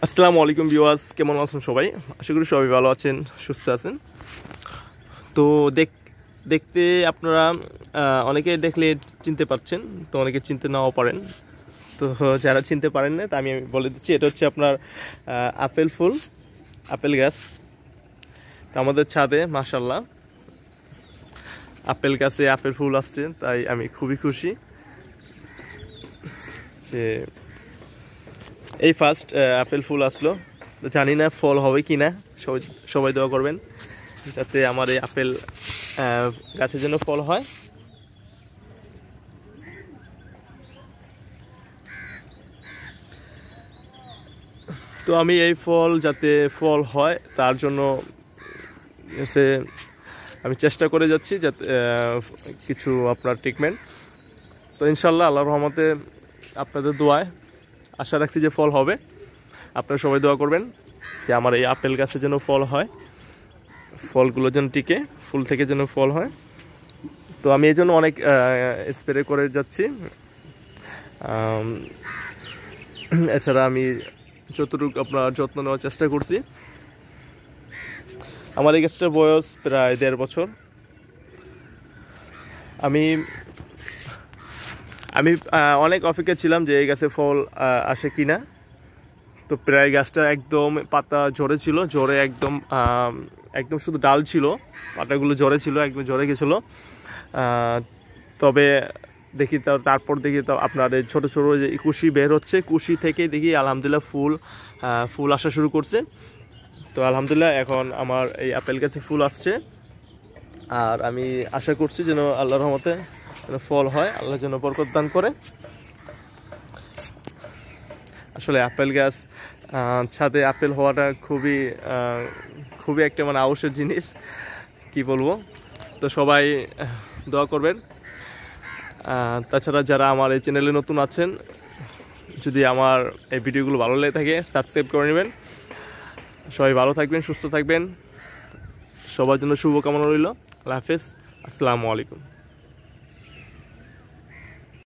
আসসালামু আলাইকুম ভিউয়ার্স, কেমন আছেন সবাই? আশা করি সবাই ভালো আছেন, সুস্থ আছেন। তো দেখতে আপনারা অনেকে দেখলে চিনতে পারছেন, তো অনেকে চিনতে নাও পারেন। তো যারা চিনতে পারেন না, তা আমি বলে দিচ্ছি, এটা হচ্ছে আপনার আপেল ফুল, আপেল গাছ। তো আমাদের ছাদে মাশাআল্লাহ আপেল গাছে আপেল ফুল আসছে, তাই আমি খুবই খুশি যে এই ফার্স্ট আপেল ফুল আসলো। তো জানি না ফল হবে কি না, সবাই দোয়া করবেন যাতে আমার এই আপেল গাছের জন্য ফল হয়। তো আমি এই ফল যাতে ফল হয় তার জন্য আমি চেষ্টা করে যাচ্ছি, যাতে কিছু আপনার ট্রিটমেন্ট। তো ইনশাল্লাহ আল্লাহর রহমতে আপনাদের দোয়ায় আশা রাখছি যে ফল হবে। আপনারা সবাই দোয়া করবেন যে আমার এই আপেল গাছে যেন ফল হয়, ফলগুলো যেন টিকে, ফুল থেকে যেন ফল হয়। তো আমি এই জন্য অনেক স্প্রে করে যাচ্ছি। এছাড়া আমি যতটুকু আপনার যত্ন নেওয়ার চেষ্টা করছি। আমার এই গাছটার বয়স প্রায় 1.5 বছর। আমি অনেক অপেক্ষা ছিলাম যে এই গাছে ফল আসে কিনা। তো প্রায় গাছটা একদম পাতা ঝরে ছিল, ঝরে একদম একদম শুধু ডাল ছিল, পাতাগুলো ঝরে ছিল, একদম ঝরে গেছিলো। তবে দেখি তারপর দেখি তো আপনার ছোটো ছোটো যে কুশি বের হচ্ছে, কুশি থেকে দেখি আলহামদুলিল্লাহ ফুল আসা শুরু করছে। তো আলহামদুলিল্লাহ এখন আমার এই আপেল গাছে ফুল আসছে, আর আমি আশা করছি যেন আল্লাহর রহমতে যেন ফল হয়, আল্লাহ যেন বরকত দান করে। আসলে আপেল গাছ ছাদে আপেল হওয়াটা খুবই একটা আবশ্যক জিনিস, কি বলবো। তো সবাই দোয়া করবেন। তাছাড়া যারা আমার এই চ্যানেলে নতুন আছেন, যদি আমার এই ভিডিওগুলো ভালো লেগে থাকে সাবস্ক্রাইব করে নেবেন। সবাই ভালো থাকবেন, সুস্থ থাকবেন, সবার জন্য শুভকামনা রইল। আল্লাহ হাফেজ, আসসালামু আলাইকুম।